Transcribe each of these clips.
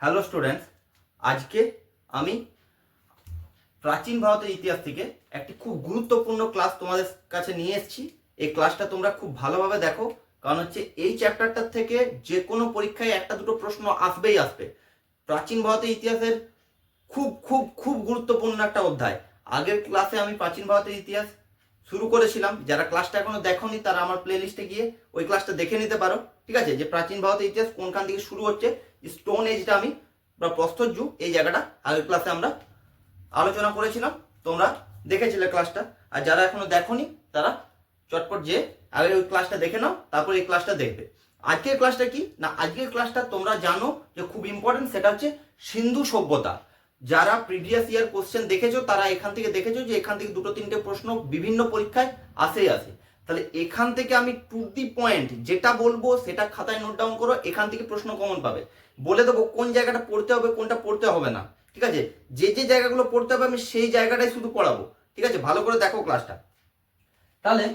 Hello students, আজকে আমি প্রাচীন ভারতের ইতিহাস থেকে একটি খুব গুরুত্বপূর্ণ ক্লাস তোমাদের কাছে নিয়ে এসেছি। এই ক্লাসটা তোমরা খুব ভালোভাবে দেখো, কারণ হচ্ছে এই চ্যাপ্টারটার থেকে যে কোনো পরীক্ষায় একটা দুটো প্রশ্ন আসবেই আসবে। প্রাচীন ভারতের ইতিহাসের খুব খুব খুব গুরুত্বপূর্ণ একটা অধ্যায়। আগের ক্লাসে আমি প্রাচীন ভারতের ইতিহাস শুরু করেছিলাম। যারা ক্লাসটা এখনো দেখোনি তারা আমার প্লে লিস্টে গিয়ে ওই ক্লাসটা দেখে নিতে পারো। ঠিক আছে, যে প্রাচীন ভারতের ইতিহাস কোনখান থেকে শুরু হচ্ছে, স্টোন এজটা আমি বা প্রস্তর যুগ, এই জায়গাটা আগের ক্লাসে আমরা আলোচনা করেছিলাম, তোমরা দেখেছিলে ক্লাসটা। আর যারা এখনো দেখোনি তারা চটপট যে আগে ওই ক্লাসটা দেখে নাও, তারপর এই ক্লাসটা দেখবে। আজকের ক্লাসটা কি না, আজকের ক্লাসটা তোমরা জানো যে খুব ইম্পর্টেন্ট, সেটা হচ্ছে সিন্ধু সভ্যতা। যারা প্রিভিয়াস ইয়ার কোশ্চেন দেখেছো তারা এখান থেকে দেখেছো যে এখান থেকে দুটো তিনটে প্রশ্ন বিভিন্ন পরীক্ষায় আসেই আসে। তাহলে এখান থেকে আমি টু দি পয়েন্ট যেটা বলবো সেটা খাতায় নোট ডাউন করো, এখান থেকে প্রশ্ন কমন পাবে। বলে দেবো কোন জায়গাটা পড়তে হবে কোনটা পড়তে হবে না। ঠিক আছে, যে যে জায়গাগুলো পড়তে হবে আমি সেই জায়গাটাই শুধু পড়াবো। ঠিক আছে, ভালো করে দেখো ক্লাসটা। তাহলে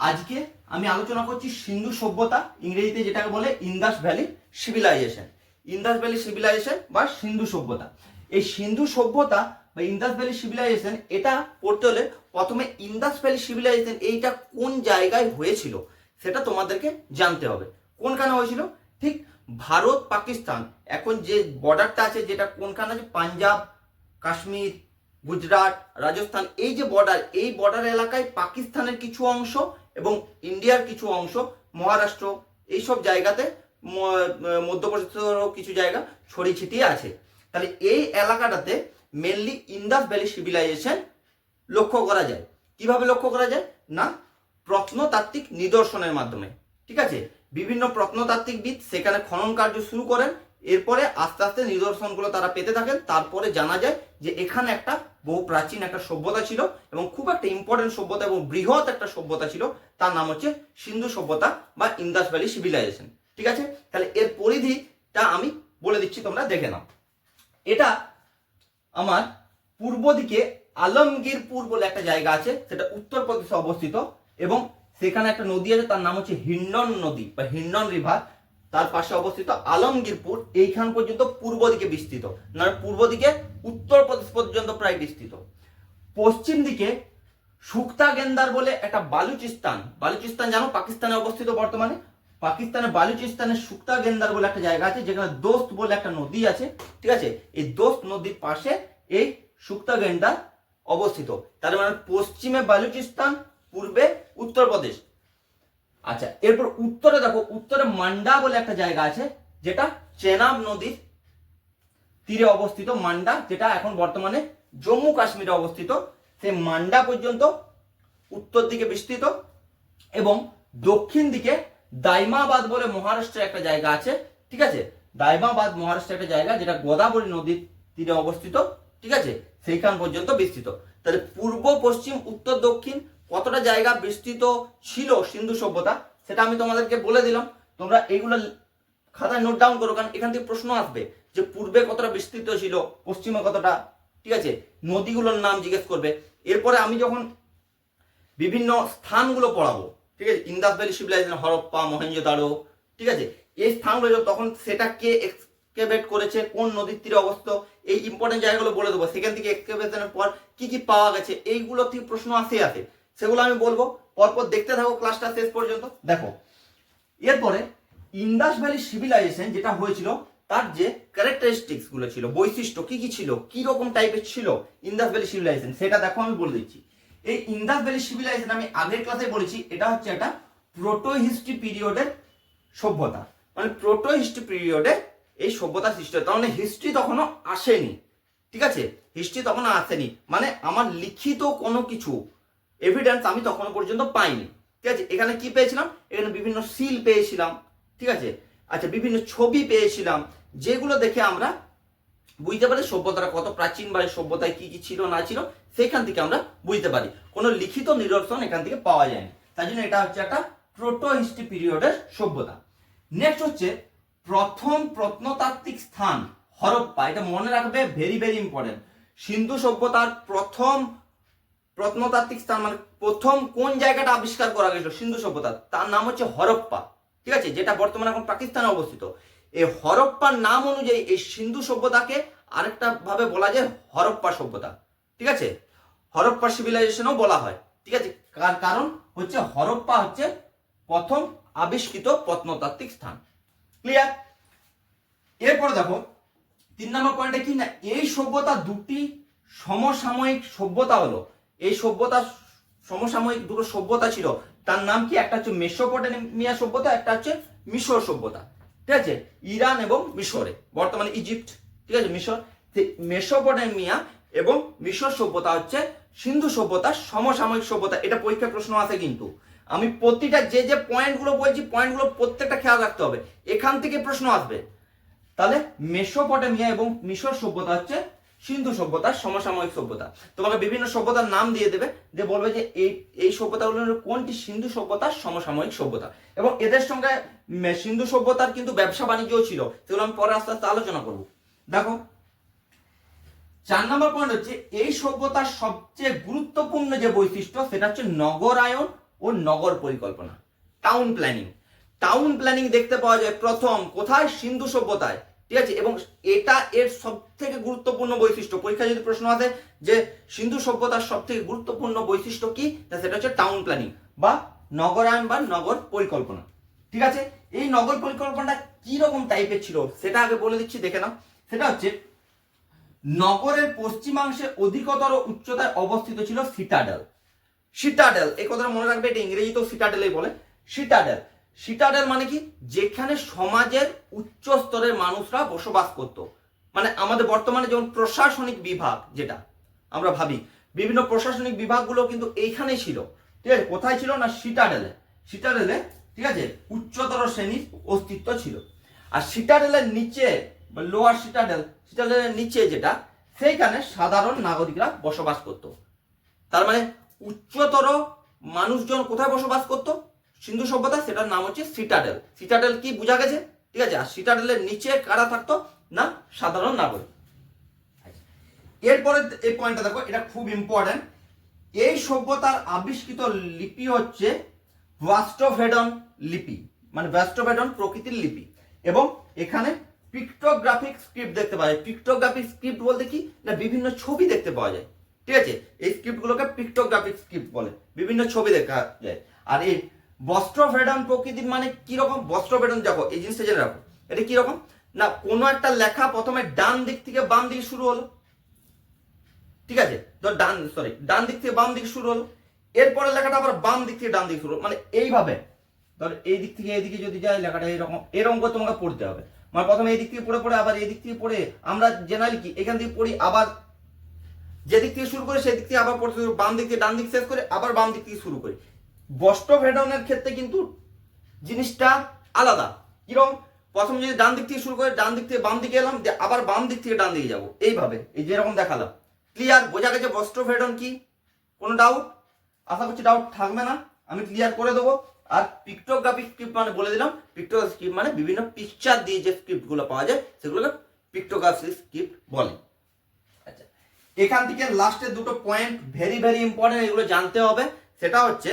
আজকে আমি আলোচনা করছি সিন্ধু সভ্যতা, ইংরেজিতে যেটাকে বলে Indus valley civilization. Indus valley civilization বা সিন্ধু সভ্যতা। এই সিন্ধু সভ্যতা বা ইন্দাস ভ্যালি সিভিলাইজেশন, এটা পড়তে হলে প্রথমে ইন্দাস ভ্যালি সিভিলাইজেশন এইটা কোন জায়গায় হয়েছিল সেটা তোমাদেরকে জানতে হবে। কোনখানে হয়েছিল? ঠিক ভারত পাকিস্তান এখন যে বর্ডারটা আছে, যেটা কোনখানে আছে, পাঞ্জাব, কাশ্মীর, গুজরাট, রাজস্থান, এই যে বর্ডার, এই বর্ডার এলাকায় পাকিস্তানের কিছু অংশ এবং ইন্ডিয়ার কিছু অংশ, মহারাষ্ট্র, এইসব জায়গাতে, মধ্যপ্রদেশেরও কিছু জায়গা ছড়িয়ে ছিটিয়ে আছে। তাহলে এই এলাকাটাতে মেনলি ইন্দাস ভ্যালি সিভিলাইজেশন লক্ষ্য করা যায়। কিভাবে লক্ষ্য করা যায় না, প্রত্নতাত্ত্বিক নিদর্শনের মাধ্যমে। ঠিক আছে, বিভিন্ন প্রত্নতাত্ত্বিকবিদ সেখানে খনন কার্য শুরু করেন, এরপরে আস্তে আস্তে নিদর্শনগুলো তারা পেতে থাকেন। তারপরে জানা যায় যে এখানে একটা বহু প্রাচীন একটা সভ্যতা ছিল এবং খুব একটা ইম্পর্টেন্ট সভ্যতা এবং বৃহৎ একটা সভ্যতা ছিল, তার নাম হচ্ছে সিন্ধু সভ্যতা বা ইন্দাস ভ্যালি সিভিলাইজেশন। ঠিক আছে, তাহলে এর পরিধিটা আমি বলে দিচ্ছি, তোমরা দেখে নাও। এটা আমার পূর্ব দিকে আলমগীরপুর বলে একটা জায়গা আছে, সেটা উত্তরপ্রদেশে অবস্থিত, এবং সেখানে একটা নদী আছে তার নাম হচ্ছে হিন্ডন নদী বা হিন্ডন রিভার। তার পাশে অবস্থিত আলমগীরপুর, এইখান পর্যন্ত পূর্ব দিকে বিস্তৃত, না পূর্ব দিকে উত্তরপ্রদেশ পর্যন্ত প্রায় বিস্তৃত। পশ্চিম দিকে সুক্তা গেন্দার বলে একটা বালুচিস্তান, বালুচিস্তান জানো পাকিস্তানে অবস্থিত বর্তমানে। পাকিস্তানের বালুচিস্তানের সুক্তা গেন্দার বলে একটা জায়গা আছে, যেখানে দোস্ত বলে একটা নদী আছে। ঠিক আছে, এই দোস্ত নদীর পাশে এই সুক্তা গেন্দার অবস্থিত। তার মানে পশ্চিমে বালুচিস্তান, পূর্বে উত্তরপ্রদেশ। আচ্ছা, এরপর উত্তরে দেখো, উত্তরে মান্ডা বলে একটা জায়গা আছে, যেটা চেনাব নদীর তীরে অবস্থিত। মান্ডা, যেটা এখন বর্তমানে জম্মু কাশ্মীরে অবস্থিত, সেই মান্ডা পর্যন্ত উত্তর দিকে বিস্তৃত। এবং দক্ষিণ দিকে দাইমাবাদ বলে মহারাষ্ট্রের একটা জায়গা আছে। ঠিক আছে, দাইমাবাদ মহারাষ্ট্রের একটা জায়গা, যেটা গোদাবরী নদীর তীরে অবস্থিত। ঠিক আছে, সেইখান পর্যন্ত বিস্তৃত। তাহলে পূর্ব, পশ্চিম, উত্তর, দক্ষিণ কতটা জায়গা বিস্তৃত ছিল সিন্ধু সভ্যতা, সেটা আমি তোমাদেরকে বলে দিলাম। তোমরা এইগুলো খাতায় নোট ডাউন করো, কারণ এখান থেকে প্রশ্ন আসবে যে পূর্বে কতটা বিস্তৃত ছিল, পশ্চিমে কতটা। ঠিক আছে, নদীগুলোর নাম জিজ্ঞেস করবে। এরপরে আমি যখন বিভিন্ন স্থানগুলো পড়াবো, ঠিক আছে, ইন্দাস ভ্যালি সিভিলাইজেশন, হরপ্পা, মহেঞ্জোদারো, ঠিক আছে, এই স্থানগুলো তখন সেটা কে এক্সকেভেট করেছে, কোন নদীর তীরে অবস্থিত, এই ইম্পর্টেন্ট জায়গাগুলো বলে দেবো। সেখান থেকে এক্সকেভেশনের পর কি কি পাওয়া গেছে, এইগুলো থেকে প্রশ্ন আসে সেগুলো আমি বলবো। পরপর দেখতে থাকো ক্লাসটা শেষ পর্যন্ত। দেখো, এরপরে ইন্দাস ভ্যালি সিভিলাইজেশন যেটা হয়েছিল, তার যে ক্যারেক্টারিস্টিক্স গুলো ছিল, বৈশিষ্ট্য কি কি ছিল, কি রকম টাইপের ছিল ইন্দাস ভ্যালি সিভিলাইজেশন, সেটা দেখো আমি বলে দিচ্ছি। এই ইন্দাস ভ্যালি সিভিলাইজেশন আমি আগের ক্লাসে বলেছি, এটা হচ্ছে একটা প্রোটো হিস্ট্রি পিরিয়ডের সভ্যতা। মানে প্রোটো হিস্ট্রি পিরিয়ডে এই সভ্যতা সৃষ্টি হয়, তার মানে হিস্ট্রি তখনও আসেনি। ঠিক আছে, হিস্ট্রি তখনও আসেনি, মানে আমার লিখিত কোনো কিছু এভিডেন্স আমি তখনও পর্যন্ত পাইনি। ঠিক আছে, এখানে কি পেয়েছিলাম, এখানে বিভিন্ন সিল পেয়েছিলাম। ঠিক আছে, আচ্ছা, বিভিন্ন ছবি পেয়েছিলাম, যেগুলো দেখে আমরা বুঝতে পারি সভ্যতাটা কত প্রাচীন বা সভ্যতায় কি কি ছিল না ছিল, সেখান থেকে আমরা বুঝতে পারি। কোনো লিখিত নিদর্শন এখান থেকে পাওয়া যায়নি, তাই জন্য এটা হচ্ছে একটা প্রোটো হিস্ট্রি পিরিয়ডের সভ্যতা। নেক্সট হচ্ছে প্রথম প্রত্নতাত্ত্বিক স্থান হরপ্পা। এটা মনে রাখবে, ভেরি ভেরি ইম্পর্টেন্ট। সিন্ধু সভ্যতার প্রথম প্রত্নতাত্ত্বিক স্থান, মানে প্রথম কোন জায়গাটা আবিষ্কার করা গেছিল সিন্ধু সভ্যতার, তার নাম হচ্ছে হরপ্পা। ঠিক আছে, যেটা বর্তমানে এখন পাকিস্তানে অবস্থিত। এই হরপ্পার নাম অনুযায়ী এই সিন্ধু সভ্যতাকে আরেকটা ভাবে বলা যায় হরপ্পা সভ্যতা, ঠিক আছে, হরপ্পা সিভিলাইজেশনও বলা হয়, ঠিক আছে। কারণ হচ্ছে হরপ্পা হচ্ছে প্রথম আবিষ্কৃত প্রত্নতাত্ত্বিক স্থান। ক্লিয়ার? এরপরে দেখো 3 নম্বর পয়েন্টে কি না, এই সভ্যতা দুটি সমসাময়িক সভ্যতা হলো, এই সভ্যতা সমসাময়িক দুটো সভ্যতা ছিল, তার নাম কি, একটা হচ্ছে মেসোপটেমিয়া সভ্যতা, একটা হচ্ছে মিশর সভ্যতা, ঠিক আছে, ইরান এবং মিশরে, বর্তমানে ইজিপ্ট, ঠিক আছে, মিশর। মেসোপটেমিয়া এবং মিশর সভ্যতা হচ্ছে সিন্ধু সভ্যতার সমসাময়িক সভ্যতা। এটা পরীক্ষার প্রশ্ন আছে, কিন্তু আমি প্রতিটা যে পয়েন্টগুলো বলছি পয়েন্টগুলো প্রত্যেকটা খেয়াল রাখতে হবে, এখান থেকে প্রশ্ন আসবে। তাহলে মেসোপটেমিয়া এবং মিশর সভ্যতা হচ্ছে সিন্ধু সভ্যতার সমসাময়িক সভ্যতা। তোমাকে বিভিন্ন সভ্যতার নাম দিয়ে দেবে, যে বলবে যে এই সভ্যতাগুলোর কোনটি সিন্ধু সভ্যতার সমসাময়িক সভ্যতা, এবং এদের সঙ্গে সিন্ধু সভ্যতার কিন্তু ব্যবসা বাণিজ্যও ছিল, সেগুলো আমি পরে আস্তে আস্তে আলোচনা করব। দেখো 4 নম্বর পয়েন্ট হচ্ছে এই সভ্যতার সবচেয়ে গুরুত্বপূর্ণ যে বৈশিষ্ট্য সেটা হচ্ছে নগরায়ন ও নগর পরিকল্পনা, টাউন প্ল্যানিং। টাউন প্ল্যানিং দেখতে পাওয়া যায় প্রথম কোথায়, সিন্ধু সভ্যতায়, ঠিক আছে, এবং এটা এর সব থেকে গুরুত্বপূর্ণ বৈশিষ্ট্য। পরীক্ষা যদি প্রশ্ন আসে যে সিন্ধু সভ্যতার সব থেকে গুরুত্বপূর্ণ বৈশিষ্ট্য কি, সেটা হচ্ছে টাউন প্ল্যানিং বা নগরায়ন বা নগর পরিকল্পনা, ঠিক আছে। এই নগর পরিকল্পনাটা কি রকম টাইপের ছিল সেটা আগে বলে দিচ্ছি, দেখে নাও। সেটা হচ্ছে নগরের পশ্চিমাংশে অধিকতর উচ্চতায় অবস্থিত ছিল সিটাডেল। সিটাডেল এই কথাটা মনে রাখবে, এটা ইংরেজিতেও সিটাডেলই বলে। সিটাডেল, সিটাডেল মানে কি, যেখানে সমাজের উচ্চ স্তরের মানুষরা বসবাস করত। মানে আমাদের বর্তমানে যেমন প্রশাসনিক বিভাগ, যেটা আমরা ভাবি, বিভিন্ন প্রশাসনিক বিভাগগুলো কিন্তু এইখানেই ছিল, ঠিক আছে। কোথায় ছিল না, সিটাডেলে। সিটাডেলে, ঠিক আছে, উচ্চতর শ্রেণীর অস্তিত্ব ছিল। আর সিটাডেলের নিচে বা লোয়ার সিটাডেল, সিটাডেলের নিচে যেটা, সেইখানে সাধারণ নাগরিকরা বসবাস করত। তার মানে উচ্চতর মানুষজন কোথায় বসবাস করত, সিন্ধু সভ্যতা, সেটার নাম হচ্ছে সিটাডেল। সিটাডেল কি বোঝা গেছে, ঠিক আছে। আর সিটাডেলের নিচে কারা থাকতো না, সাধারণ নাগরিক। এরপরে এই পয়েন্টটা দেখো, এটা খুব ইম্পর্টেন্ট। এই সভ্যতার আবিষ্কৃত লিপি হচ্ছে ভাস্টোভেডন লিপি, মানে ভাস্টোভেডন প্রকৃতির লিপি, এবং এখানে পিক্টোগ্রাফিক স্ক্রিপ্ট দেখতে পাওয়া যায়। পিক্টোগ্রাফিক স্ক্রিপ্ট বলতে কি না, বিভিন্ন ছবি দেখতে পাওয়া যায়, ঠিক আছে। এই স্ক্রিপ্টগুলোকে পিক্টোগ্রাফিক স্ক্রিপ্ট বলে, বিভিন্ন ছবি দেখা যায়। আর এই বস্ত্রভেদন প্রকৃতির মানে কি রকম, বস্ত্রভেদন দেখো, এই জিনিসটা জেনে রাখো, এটা কি রকম না, কোনো একটা লেখা প্রথমে ডান দিক থেকে বাম দিকে শুরু হলো, ঠিক আছে, ধর ডান দিক থেকে বাম দিকে শুরু হলো, এরপরে লেখাটা আবার বাম দিক থেকে ডান দিকে শুরু হলো, মানে এইভাবে ধর এই দিক থেকে এইদিকে যদি যায় লেখাটা এরকম করে তোমাকে পড়তে হবে। মানে প্রথমে এই দিক থেকে পড়ে পড়ে আবার এই দিক থেকে পড়ে, আমরা জেনারেলি কি এখান থেকে পড়ি, আবার যে দিক থেকে শুরু করে সেই দিক থেকে আবার পড়তে, বাম দিক থেকে ডান দিক শেষ করে আবার বাম দিক থেকে শুরু করি। বস্ত্রভেদনের ক্ষেত্রে কিন্তু জিনিসটা আলাদা। কিরকম, প্রথম যদি ডান দিক থেকে শুরু করে ডান দিক থেকে বাম দিকে এলাম, আবার বাম দিক থেকে ডান দিকে যাবো, এইভাবে, এই যেরকম দেখালাম। ক্লিয়ার, বোঝা গেছে বস্ত্রভেদন কি? কোনো ডাউট? আশা করছি ডাউট থাকবে না, আমি ক্লিয়ার করে দেবো। আর পিক্টোগ্রাফিক স্ক্রিপ্ট মানে বলে দিলাম, পিক্টোগ্রাফিক স্ক্রিপ্ট মানে বিভিন্ন পিকচার দিয়ে যে স্ক্রিপ্টগুলো পাওয়া যায় সেগুলোকে পিক্টোগ্রাফিক স্ক্রিপ্ট বলে। আচ্ছা, এখান থেকে লাস্টের দুটো পয়েন্ট ভেরি ভেরি ইম্পর্টেন্ট, এগুলো জানতে হবে। সেটা হচ্ছে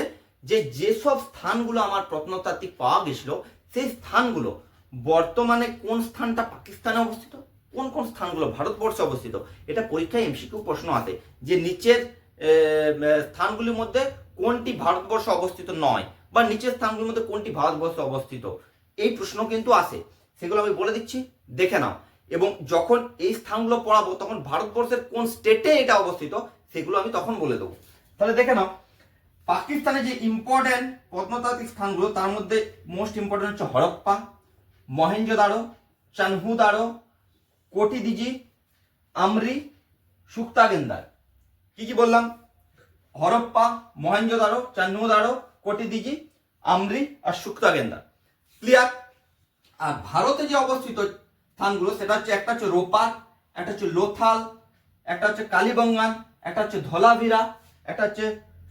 যে যেসব স্থানগুলো আমার প্রত্নতাত্ত্বিক পাওয়া গেছিল, সেই স্থানগুলো বর্তমানে কোন স্থানটা পাকিস্তানে অবস্থিত, কোন কোন স্থানগুলো ভারতবর্ষে অবস্থিত। এটা পরীক্ষায় এমসিকিউ প্রশ্ন আছে, যে নিচের স্থানগুলির মধ্যে কোনটি ভারতবর্ষে অবস্থিত নয়, বা নিচের স্থানগুলির মধ্যে কোনটি ভারতবর্ষে অবস্থিত, এই প্রশ্ন কিন্তু আসে। সেগুলো আমি বলে দিচ্ছি, দেখে নাও। এবং যখন এই স্থানগুলো পড়াবো তখন ভারতবর্ষের কোন স্টেটে এটা অবস্থিত সেগুলো আমি তখন বলে দেবো। তাহলে দেখে নাও, পাকিস্তানে যে ইম্পর্টেন্ট প্রত্নতাত্ত্বিক স্থানগুলো, তার মধ্যে মোস্ট ইম্পর্টেন্ট হচ্ছে হরপ্পা, মহেঞ্জোদারো, চানহুদারো, কোটিদিজি, আমরি, সুক্তাগেন্দার। কি কি বললাম, হরপ্পা, মহেঞ্জোদারো, চানহুদারো, কোটিদিজি, আমরি আর সুক্তাগেন্দার। ক্লিয়ার? আর ভারতে যে অবস্থিত স্থানগুলো সেটা হচ্ছে, একটা হচ্ছে রোপার, একটা হচ্ছে লোথাল, একটা হচ্ছে কালীবঙ্গান, একটা হচ্ছে ধোলাভিরা, একটা হচ্ছে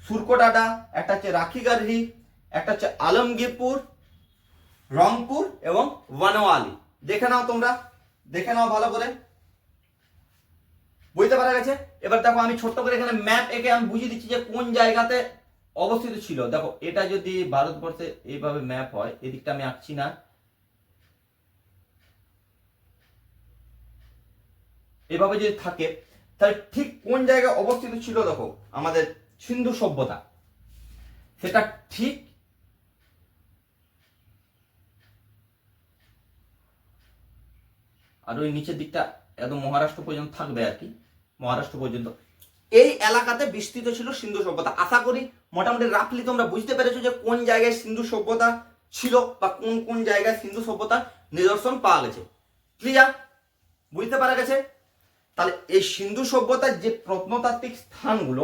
সুরকোটাডা, একটা হচ্ছে রাখিগারহি, একটা হচ্ছে আলমগীরপুর, রংপুর এবং ওয়ানোয়ালি। দেখে নাও, তোমরা দেখে নাও ভালো করে, বুঝতে পারা গেছে? এবার দেখো, আমি ছোট্ট করে এখানে ম্যাপ এঁকে আমি বুঝিয়ে দিচ্ছি যে কোন জায়গাতে অবস্থিত ছিল। দেখো, এটা যদি ভারতবর্ষে এইভাবে ম্যাপ হয়, এদিকটা আমি আঁকছি না, এভাবে যদি থাকে তাহলে ঠিক কোন জায়গায় অবস্থিত ছিল দেখো আমাদের সিন্ধু সভ্যতা, সেটা ঠিক আর ওই নিচের দিকটা একদম মহারাষ্ট্র পর্যন্ত থাকবে আর কি, মহারাষ্ট্র পর্যন্ত এই এলাকাতে বিস্তৃত ছিল সিন্ধু সভ্যতা। আশা করি মোটামুটি রাফলি তোমরা বুঝতে পেরেছো যে কোন জায়গায় সিন্ধু সভ্যতা ছিল বা কোন কোন জায়গায় সিন্ধু সভ্যতার নিদর্শন পাওয়া গেছে। ক্লিয়ার? বুঝতে পারা গেছে? তাহলে এই সিন্ধু সভ্যতার যে প্রত্নতাত্ত্বিক স্থানগুলো,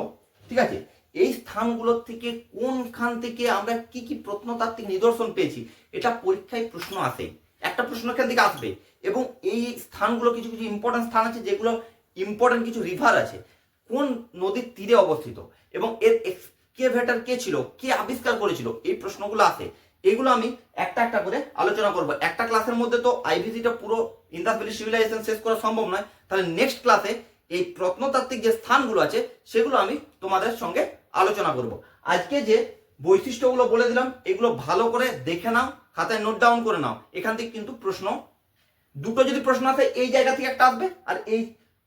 ঠিক আছে, এই স্থানগুলোর থেকে কোনখান থেকে আমরা কি কি প্রত্নতাত্ত্বিক নিদর্শন পেয়েছি, এটা পরীক্ষায় প্রশ্ন আসে, একটা প্রশ্ন এখান থেকে আসবে। এবং এই স্থানগুলো কিছু কিছু ইম্পর্টেন্ট স্থান আছে, যেগুলো ইম্পর্টেন্ট কিছু রিভার আছে, কোন নদীর তীরে অবস্থিত এবং এর এক্সকেভেটর কে ছিল, কে আবিষ্কার করেছিল, এই প্রশ্নগুলো আসে। এগুলো আমি একটা একটা করে আলোচনা করব। একটা ক্লাসের মধ্যে তো আইভিসিটা পুরো ইন্দাস ভ্যালি সিভিলাইজেশন শেষ করা সম্ভব নয়, তাহলে নেক্সট ক্লাসে এই প্রত্নতাত্ত্বিক যে স্থানগুলো আছে সেগুলো আমি তোমাদের সঙ্গে আলোচনা করব। আজকে যে বৈশিষ্ট্যগুলো বলে দিলাম এগুলো ভালো করে দেখে নাও, খাতায় নোট ডাউন করে নাও। এখান থেকে কিন্তু প্রশ্ন দুটো যদি প্রশ্ন আসে, এই জায়গা থেকে একটা আসবে আর এই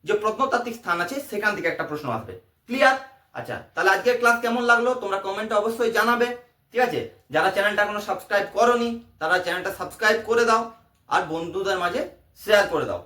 যে প্রত্নতাত্ত্বিক স্থান আছে সেখান থেকে একটা প্রশ্ন আসবে। ক্লিয়ার? আচ্ছা, তাহলে আজকের ক্লাস কেমন লাগলো তোমরা কমেন্টে অবশ্যই জানাবে। ঠিক আছে, যারা চ্যানেলটা এখনো সাবস্ক্রাইব করোনি তারা চ্যানেলটা সাবস্ক্রাইব করে দাও আর বন্ধুদের মাঝে শেয়ার করে দাও।